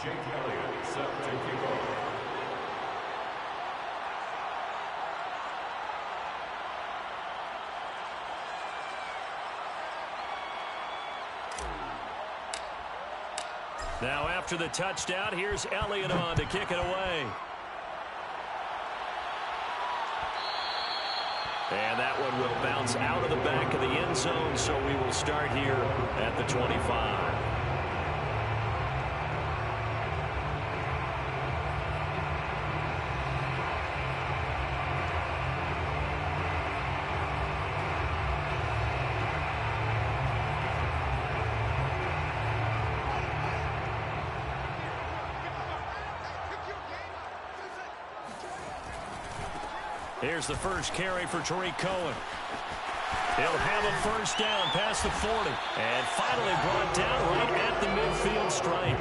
Jake Elliott set to kick off. Now after the touchdown, here's Elliott on to kick it away. And that one will bounce out of the back of the end zone, so we will start here at the 25. Here's the first carry for Tarik Cohen. He'll have a first down past the 40. And finally brought down right at the midfield stripe.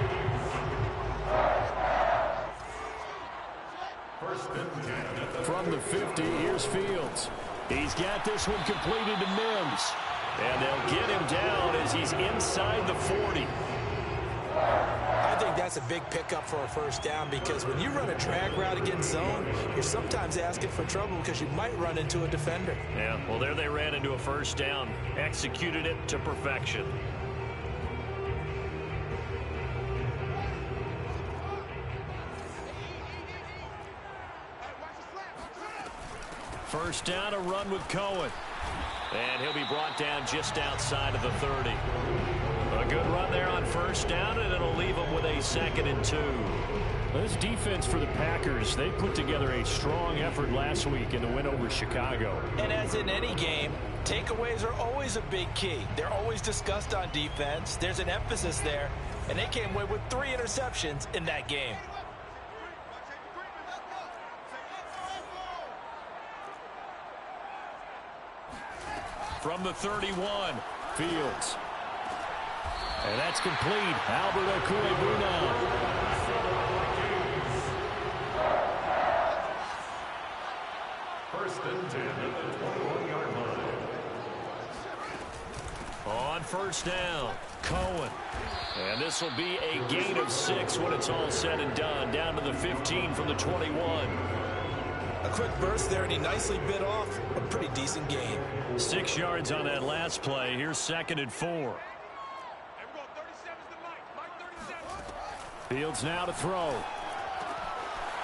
From the 50, here's Fields. He's got this one completed to Mims. And they'll get him down as he's inside the 40. I think that's a big pickup for a first down because when you run a drag route against zone, you're sometimes asking for trouble because you might run into a defender. Yeah, well, there they ran into a first down, executed it to perfection. First down, a run with Cohen. And he'll be brought down just outside of the 30. A good run there on first down, and it'll leave them with a 2nd and 2. This defense for the Packers, they put together a strong effort last week in the win over Chicago. And as in any game, takeaways are always a big key. They're always discussed on defense. There's an emphasis there, and they came away with 3 interceptions in that game. From the 31, Fields. And that's complete. Albert Okwuegbunam. First and 10 at the 21-yard line. On first down, Cohen. And this will be a gain of 6 when it's all said and done. Down to the 15 from the 21. A quick burst there, and he nicely bit off a pretty decent gain. 6 yards on that last play. Here's 2nd and 4. Fields now to throw.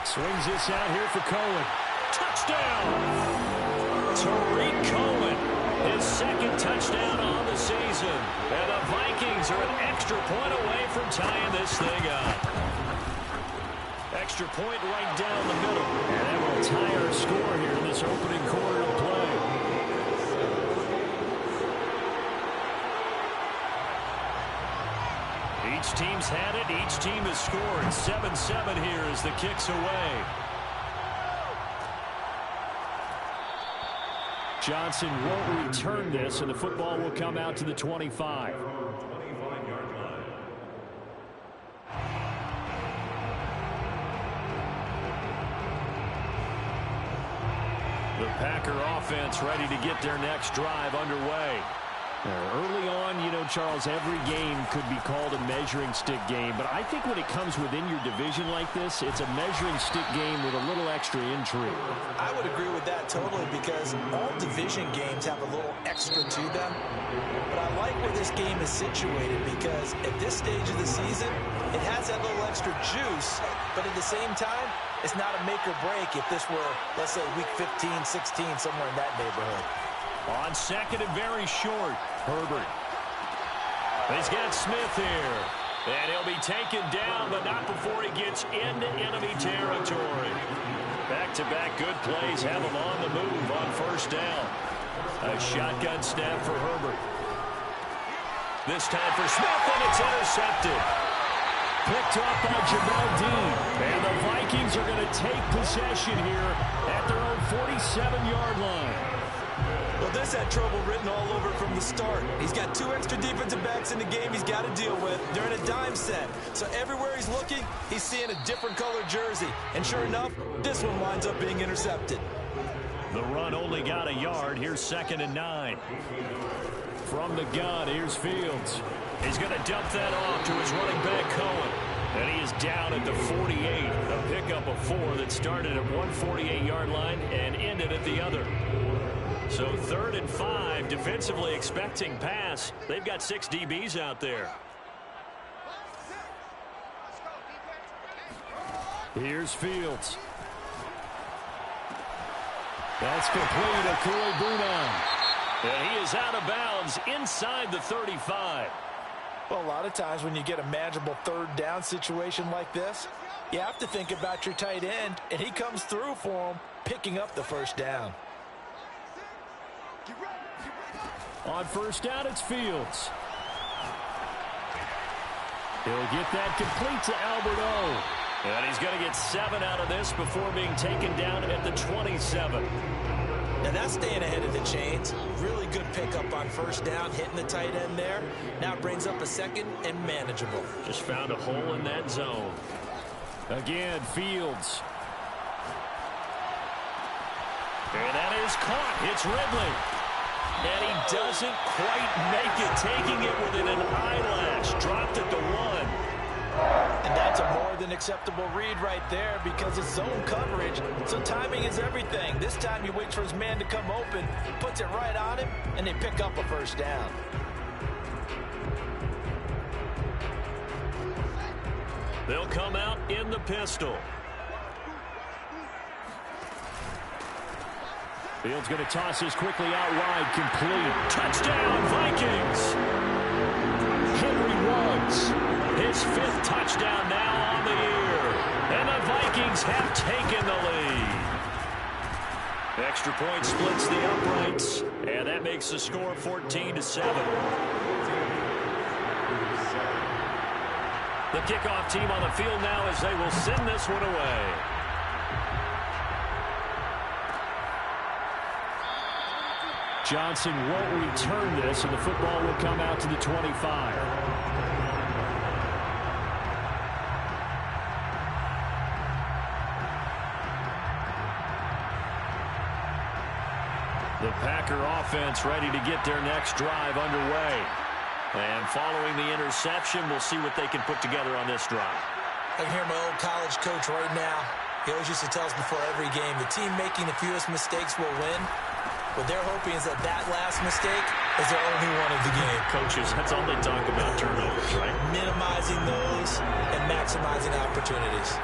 Swings this out here for Cohen. Touchdown! Tarik Cohen, his 2nd touchdown on the season. And the Vikings are an extra point away from tying this thing up. Extra point right down the middle. And that will tie our score here in this opening quarter of play. Each team's had it. Each team has scored. 7-7 here as the kick's away. Johnson won't return this, and the football will come out to the 25. The Packer offense ready to get their next drive underway. Early on, you know, Charles, every game could be called a measuring stick game. But I think when it comes within your division like this, it's a measuring stick game with a little extra intrigue. I would agree with that totally because all division games have a little extra to them. But I like where this game is situated because at this stage of the season, it has that little extra juice. But at the same time, it's not a make or break if this were, let's say, week 15, 16, somewhere in that neighborhood. On 2nd and very short, Herbert. He's got Smith here. And he'll be taken down, but not before he gets into enemy territory. Back-to-back good plays have him on the move on first down. A shotgun snap for Herbert. This time for Smith, and it's intercepted. Picked up by Jamel Dean. And the Vikings are going to take possession here at their own 47-yard line. Well, this had trouble written all over from the start. He's got 2 extra defensive backs in the game he's got to deal with. They're in a dime set. So everywhere he's looking, he's seeing a different colored jersey. And sure enough, this one winds up being intercepted. The run only got a yard. Here's 2nd and 9. From the gun, here's Fields. He's going to dump that off to his running back, Cohen. And he is down at the 48. A pickup of 4 that started at one 48-yard line and ended at the other. So 3rd and 5, defensively expecting pass. They've got 6 DBs out there. Here's Fields. That's complete to Corey Boonon. And he is out of bounds inside the 35. Well, a lot of times when you get a manageable 3rd down situation like this, you have to think about your tight end, and he comes through for him, picking up the 1st down. On 1st down, it's Fields. He'll get that complete to Albert O. And he's going to get 7 out of this before being taken down at the 27. Now that's staying ahead of the chains. Really good pickup on 1st down, hitting the tight end there. Now it brings up a 2nd and manageable. Just found a hole in that zone. Again, Fields. And that is caught. It's Ridley. And he doesn't quite make it, taking it within an eyelash. Dropped at the 1. And that's a more than acceptable read right there because it's zone coverage, so timing is everything. This time he waits for his man to come open, puts it right on him, and they pick up a 1st down. They'll come out in the pistol. Fields going to toss this quickly out wide, complete. Touchdown, Vikings! Henry Ruggs. His 5th touchdown now on the year. And the Vikings have taken the lead. Extra point splits the uprights. And that makes the score 14-7. The kickoff team on the field now as they will send this one away. Johnson won't return this, and the football will come out to the 25. The Packer offense ready to get their next drive underway. And following the interception, we'll see what they can put together on this drive. I can hear my old college coach right now. He always used to tell us before every game, the team making the fewest mistakes will win. What they're hoping is that that last mistake is their only one of the game. Coaches, that's all they talk about, turnovers, right? Minimizing those and maximizing opportunities.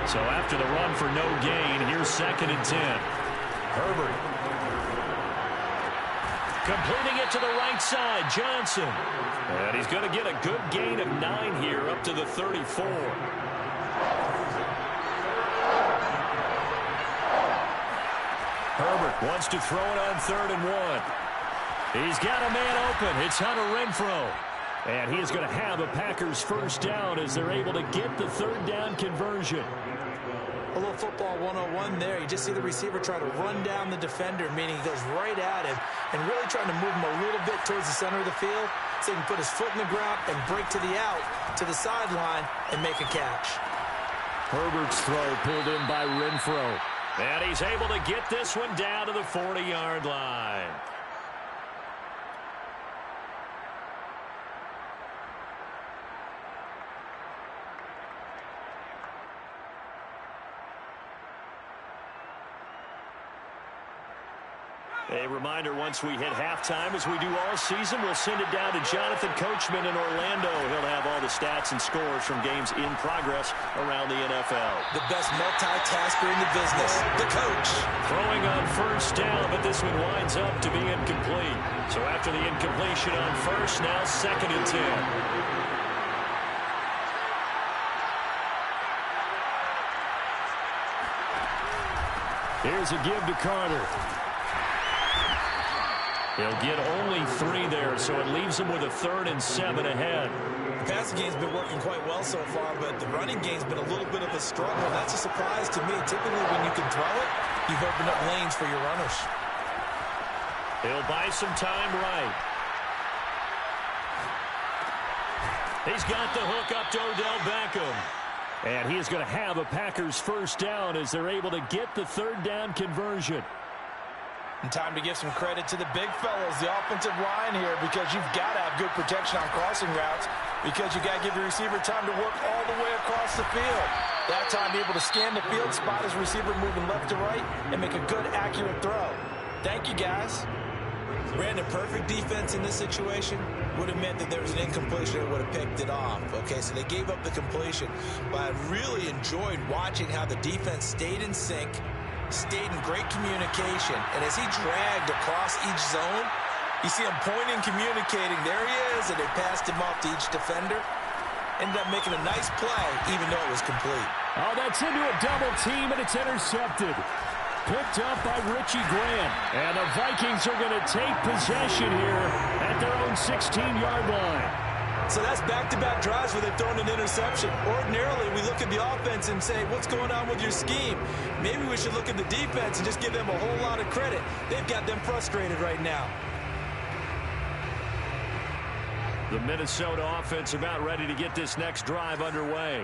So after the run for no gain, here's 2nd and 10. Herbert. Completing it to the right side, Johnson. And he's going to get a good gain of 9 here up to the 34. Herbert wants to throw it on 3rd and 1. He's got a man open. It's Hunter Renfrow. And he is going to have a Packers 1st down as they're able to get the 3rd down conversion. A little football 101 there. You just see the receiver try to run down the defender, meaning he goes right at him and really trying to move him a little bit towards the center of the field so he can put his foot in the ground and break to the out, to the sideline, and make a catch. Herbert's throw pulled in by Renfrow. And he's able to get this one down to the 40-yard line. A reminder, once we hit halftime, as we do all season, we'll send it down to Jonathan Coachman in Orlando. He'll have all the stats and scores from games in progress around the NFL. The best multitasker in the business, the coach. Throwing on 1st down, but this one winds up to be incomplete. So after the incompletion on 1st, now 2nd and 10. Here's a give to Carter. He'll get only 3 there, so it leaves him with a 3rd and 7 ahead. The passing game's been working quite well so far, but the running game's been a little bit of a struggle. That's a surprise to me. Typically, when you can throw it, you've opened up lanes for your runners. He'll buy some time right. He's got the hook up to Odell Beckham. And he is going to have a Packers 1st down as they're able to get the 3rd down conversion. And time to give some credit to the big fellas, the offensive line here, because you've got to have good protection on crossing routes. because you got to give your receiver time to work all the way across the field. That time, be able to scan the field, spot his receiver moving left to right, and make a good, accurate throw. Thank you, guys. Brandon, perfect defense in this situation would have meant that there was an incompletion and would have picked it off. Okay, so they gave up the completion, but I really enjoyed watching how the defense stayed in sync, stayed in great communication, and as he dragged across each zone, you see him pointing, communicating. There he is, and they passed him off to each defender. Ended up making a nice play, even though it was complete. Oh, that's into a double team, and it's intercepted. Picked up by Richie Grant. And the Vikings are going to take possession here at their own 16-yard line. So that's back-to-back drives where they've thrown an interception. Ordinarily, we look at the offense and say, what's going on with your scheme? Maybe we should look at the defense and just give them a whole lot of credit. They've got them frustrated right now. The Minnesota offense about ready to get this next drive underway.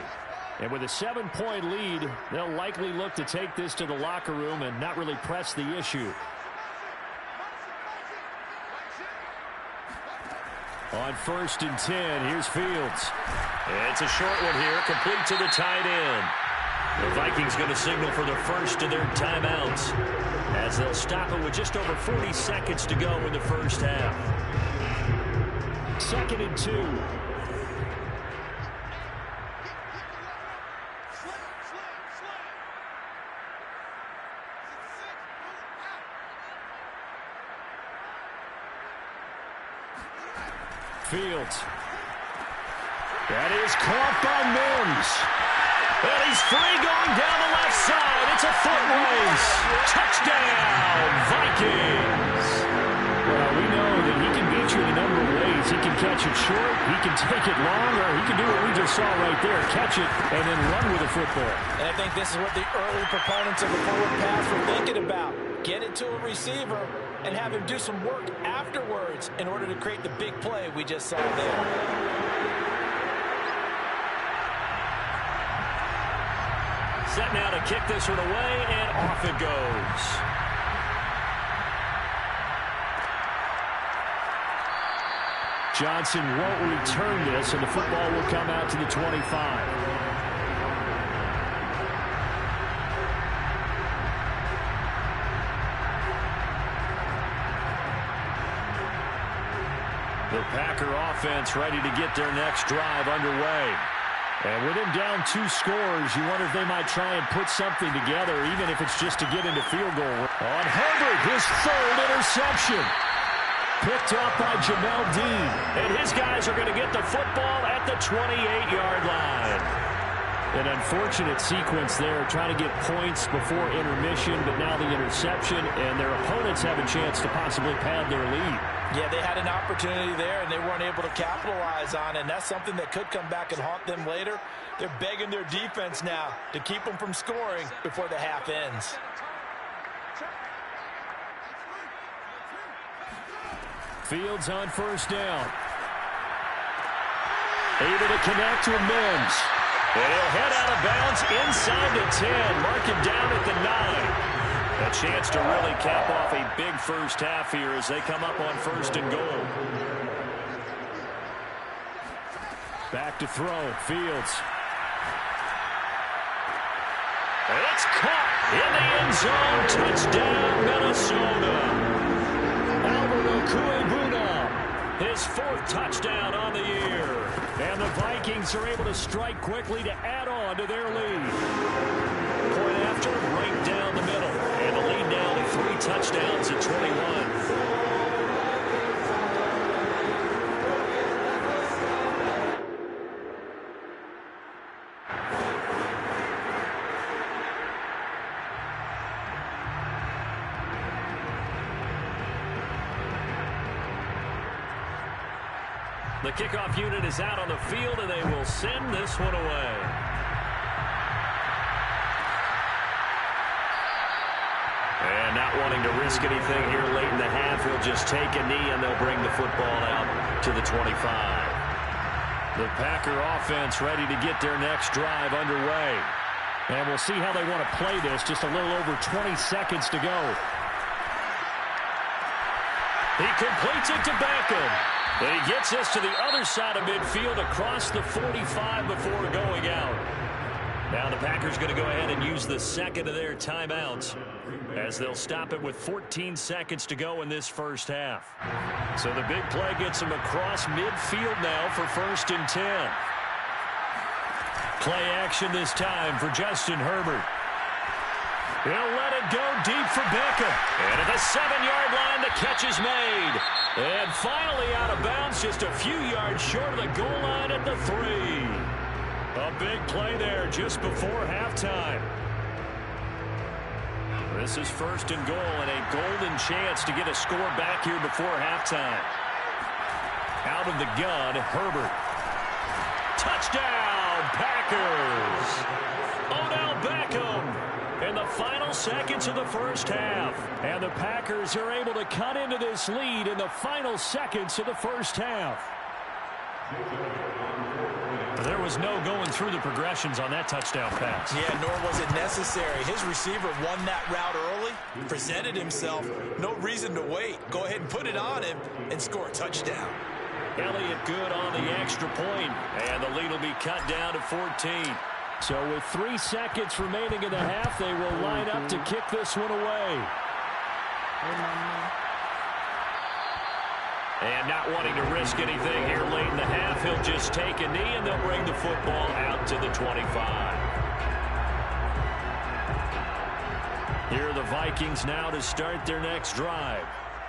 And with a 7-point lead, they'll likely look to take this to the locker room and not really press the issue. On 1st and 10, here's Fields. It's a short one here, complete to the tight end. The Vikings going to signal for the first of their timeouts as they'll stop it with just over 40 seconds to go in the first half. 2nd and 2. Fields. That is caught by Mims. And he's free going down the left side. It's a foot race. Touchdown, Vikings. Well, we know that he can beat you in a number of ways. He can catch it short, he can take it long, or he can do what we just saw right there, catch it and then run with the football. And I think this is what the early proponents of the forward pass were thinking about. Get it to a receiver and have him do some work afterwards in order to create the big play we just saw there. Set now to kick this one away, and off it goes. Johnson won't return this, and the football will come out to the 25. The Packer offense ready to get their next drive underway. And with him down 2 scores, you wonder if they might try and put something together, even if it's just to get into field goal. On Herbert, his 3rd interception. Picked up by Jamel Dean. And his guys are going to get the football at the 28-yard line. An unfortunate sequence there, trying to get points before intermission, but now the interception, and their opponents have a chance to possibly pad their lead. Yeah, they had an opportunity there, and they weren't able to capitalize on it, and that's something that could come back and haunt them later. They're begging their defense now to keep them from scoring before the half ends. Fields on 1st down. Able to connect with Mims. And he'll head out of bounds inside the 10. Mark him down at the 9. A chance to really cap off a big first half here as they come up on 1st and goal. Back to throw. Fields. It's caught in the end zone. Touchdown, Minnesota. Albert Okwuegbunam, his 4th touchdown on the year. And the Vikings are able to strike quickly to add on to their lead. Point after, right down the middle. And the lead down to 3 touchdowns at 21. The kickoff unit is out on the field, and they will send this one away. And not wanting to risk anything here late in the half, he'll just take a knee, and they'll bring the football out to the 25. The Packer offense ready to get their next drive underway. And we'll see how they want to play this. Just a little over 20 seconds to go. He completes it to Beckham. And he gets us to the other side of midfield across the 45 before going out. Now the Packers going to go ahead and use the second of their timeouts as they'll stop it with 14 seconds to go in this first half. So the big play gets them across midfield now for 1st and 10. Play action this time for Justin Herbert. He'll let it go deep for Beckham. And at the 7-yard line, the catch is made. And finally out of bounds, just a few yards short of the goal line at the 3. A big play there just before halftime. This is 1st and goal and a golden chance to get a score back here before halftime. Out of the gun, Herbert. Touchdown, Packers! Odell Beckham in the final seconds of the first half. And the Packers are able to cut into this lead in the final seconds of the first half. There was no going through the progressions on that touchdown pass. Yeah, nor was it necessary. His receiver won that route early, presented himself. No reason to wait. Go ahead and put it on him and score a touchdown. Elliott good on the extra point, and the lead will be cut down to 14. So with 3 seconds remaining in the half, they will line up to kick this one away. And not wanting to risk anything here late in the half, he'll just take a knee, and they'll bring the football out to the 25. Here are the Vikings now to start their next drive.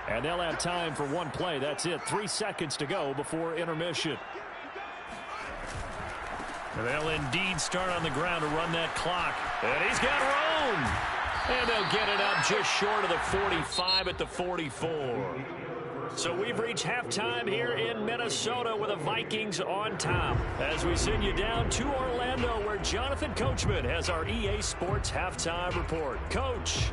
And they'll have time for one play. That's it. 3 seconds to go before intermission. They'll indeed start on the ground to run that clock. And he's got room. And they'll get it up just short of the 45 at the 44. So we've reached halftime here in Minnesota with the Vikings on top. As we send you down to Orlando, where Jonathan Coachman has our EA Sports halftime report. Coach.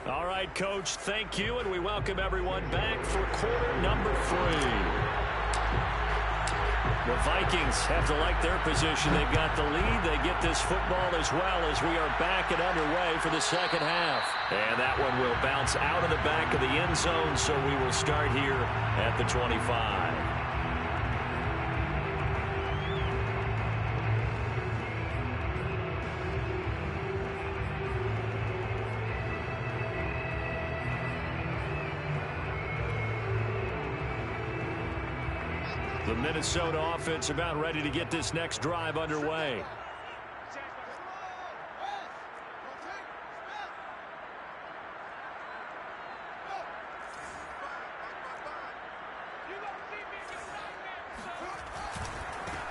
All right, Coach, thank you, and we welcome everyone back for quarter number 3. The Vikings have to like their position. They've got the lead. They get this football as well as we are back and underway for the second half. And that one will bounce out of the back of the end zone, so we will start here at the 25. The Minnesota offense about ready to get this next drive underway.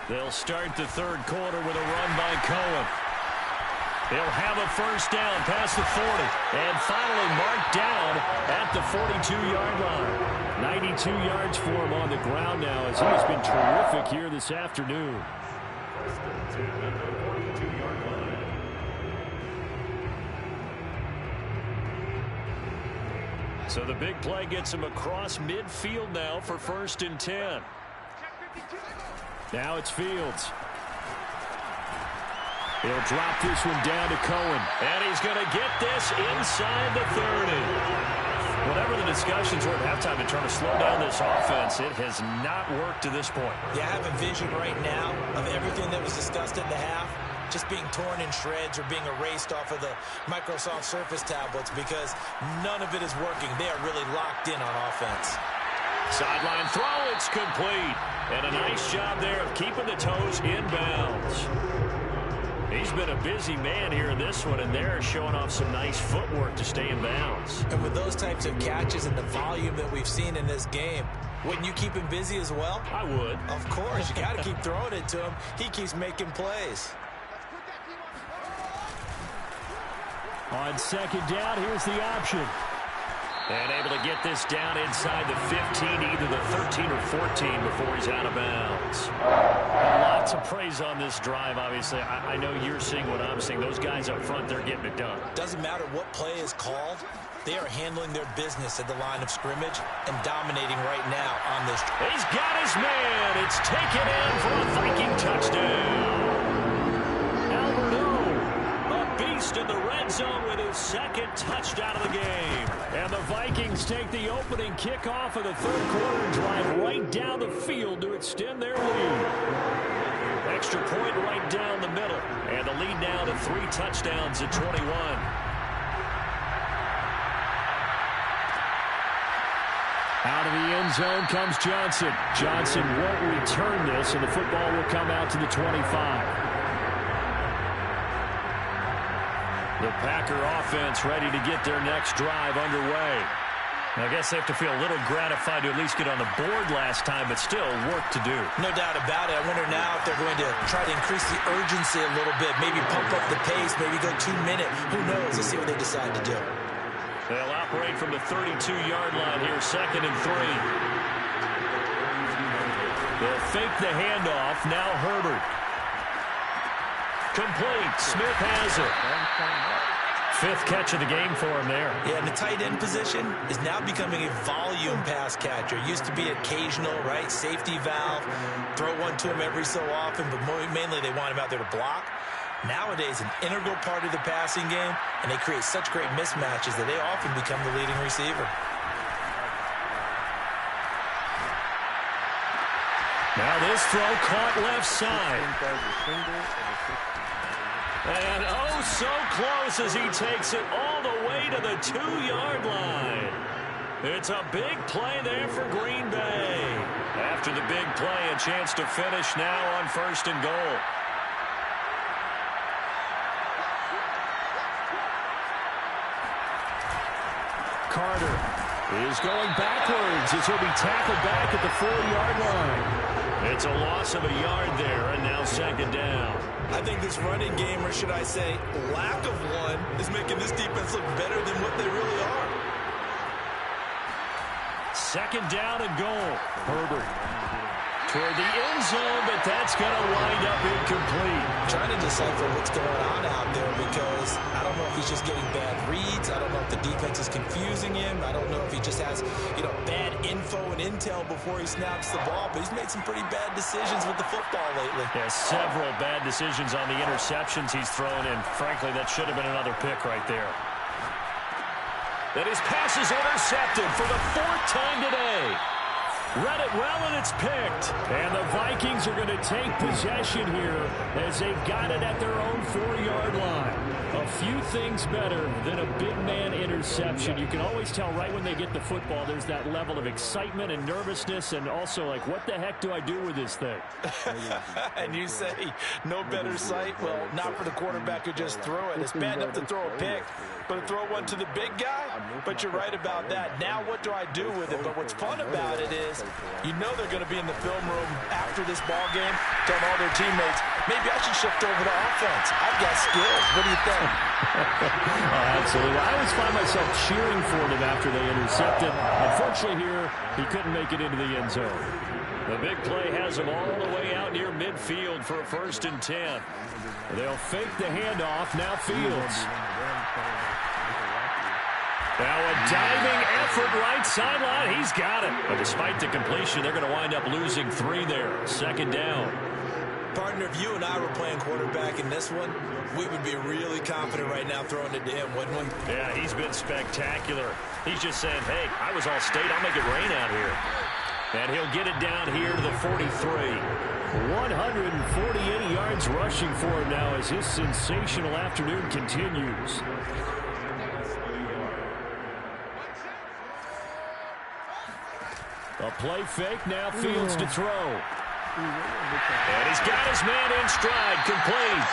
They'll start the third quarter with a run by Cohen. He'll have a first down past the 40 and finally marked down at the 42-yard line. 92 yards for him on the ground now as he has been terrific here this afternoon. So the big play gets him across midfield now for 1st and 10. Now it's Fields. He'll drop this one down to Cohen. And he's going to get this inside the 30. Whatever the discussions were at halftime in terms of slow down this offense, it has not worked to this point. Yeah, I have a vision right now of everything that was discussed in the half just being torn in shreds or being erased off of the Microsoft Surface tablets because none of it is working. They are really locked in on offense. Sideline throw, it's complete. And a nice job there of keeping the toes in bounds. He's been a busy man here in this one, and they're showing off some nice footwork to stay in bounds. And with those types of catches and the volume that we've seen in this game, wouldn't you keep him busy as well? I would. Of course. You got to keep throwing it to him. He keeps making plays. On second down, here's the option. And able to get this down inside the 15, either the 13 or 14 before he's out of bounds. Lots of praise on this drive, obviously. I know you're seeing what I'm seeing. Those guys up front, they're getting it done. Doesn't matter what play is called. They are handling their business at the line of scrimmage and dominating right now on this. He's got his man. It's taken in for a Viking touchdown. In the red zone with his second touchdown of the game. And the Vikings take the opening kickoff of the third quarter and drive right down the field to extend their lead. Extra point right down the middle. And the lead now to 3 touchdowns at 21. Out of the end zone comes Johnson. Johnson won't return this, and the football will come out to the 25. The Packer offense ready to get their next drive underway. I guess they have to feel a little gratified to at least get on the board last time, but still work to do. No doubt about it. I wonder now if they're going to try to increase the urgency a little bit, maybe pump up the pace, maybe go 2 minute. Who knows? Let's see what they decide to do. They'll operate from the 32-yard line here, 2nd and 3. They'll fake the handoff. Now Herbert. Complete. Smith has it. 5th catch of the game for him there. Yeah, and the tight end position is now becoming a volume pass catcher. Used to be occasional, right? Safety valve. Throw one to him every so often, but mainly they want him out there to block. Nowadays, an integral part of the passing game, and they create such great mismatches that they often become the leading receiver. Now this throw caught left side. And oh, so close as he takes it all the way to the 2-yard line. It's a big play there for Green Bay. After the big play, a chance to finish now on 1st and goal. Carter is going backwards as he'll be tackled back at the 4-yard line. It's a loss of a yard there, and now 2nd down. I think this running game, or should I say lack of one, is making this defense look better than what they really are. 2nd down and goal. Herbert toward the end zone, but that's going to wind up incomplete. Trying to decipher what's going on out there because I don't know if he's just getting bad reads. I don't know if the defense is confusing him. I don't know if he just has, bad info and intel before he snaps the ball. But he's made some pretty bad decisions with the football lately. Yeah, several bad decisions on the interceptions he's thrown, and frankly, that should have been another pick right there. And his pass is intercepted for the 4th time today. Read it well, and it's picked. And the Vikings are going to take possession here as they've got it at their own 4-yard line. A few things better than a big man interception. You can always tell right when they get the football, there's that level of excitement and nervousness, and also like, what the heck do I do with this thing? And you say, no better sight? Well, not for the quarterback who just threw it. It's bad enough to throw a pick, but to throw one to the big guy? But you're right about that. Now what do I do with it? But what's fun about it is, they're going to be in the film room after this ball game, telling all their teammates, maybe I should shift over to offense. I've got skills. What do you think? Oh, absolutely. I always find myself cheering for them after they intercept it. Unfortunately here, he couldn't make it into the end zone. The big play has him all the way out near midfield for a 1st and 10. They'll fake the handoff. Now Fields. Now a diving effort right sideline. He's got it. But despite the completion, they're going to wind up losing 3 there. 2nd down. Partner, if you and I were playing quarterback in this one, we would be really confident right now throwing it to him, wouldn't we? Yeah, he's been spectacular. He's just saying, hey, I was all state. I'll make it rain out here. And he'll get it down here to the 43. 148 yards rushing for him now as his sensational afternoon continues. A play fake, now Fields to throw. And he's got his man in stride, complete.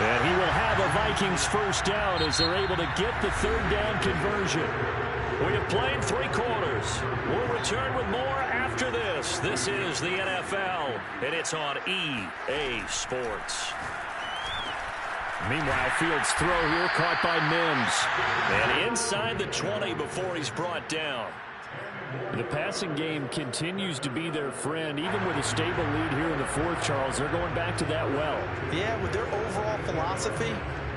And he will have a Vikings 1st down as they're able to get the 3rd down conversion. We have played 3 quarters. We'll return with more after this. This is the NFL, and it's on EA Sports. Meanwhile, Fields' throw here caught by Mims. And inside the 20 before he's brought down. The passing game continues to be their friend. Even with a stable lead here in the fourth, Charles, they're going back to that well. Yeah, with their overall philosophy,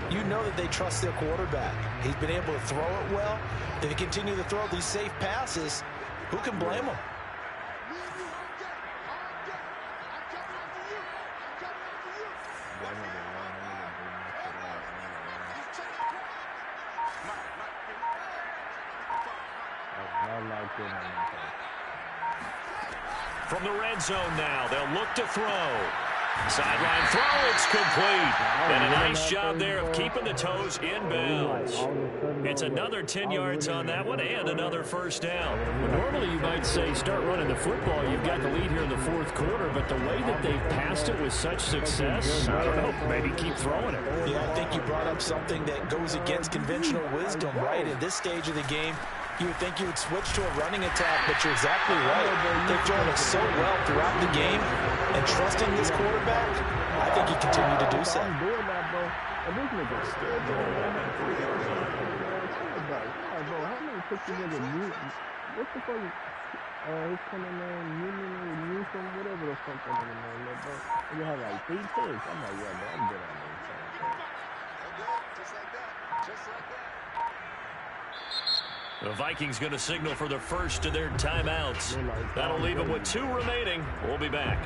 you know that they trust their quarterback. He's been able to throw it well. If they continue to throw these safe passes, who can blame them? From the red zone now, they'll look to throw. Sideline throw, it's complete. And a nice job there of keeping the toes in bounds. It's another 10 yards on that one and another first down. Well, normally you might say start running the football. You've got the lead here in the fourth quarter, but the way that they've passed it with such success, I don't know, maybe keep throwing it. Yeah, I think you brought up something that goes against conventional wisdom, right? At this stage of the game, you would think you would switch to a running attack, but you're exactly right. They've thrown it so well throughout the game, and trusting this quarterback, I think he continued to do so. The Vikings going to signal for the first of their timeouts. That'll leave them with 2 remaining. We'll be back.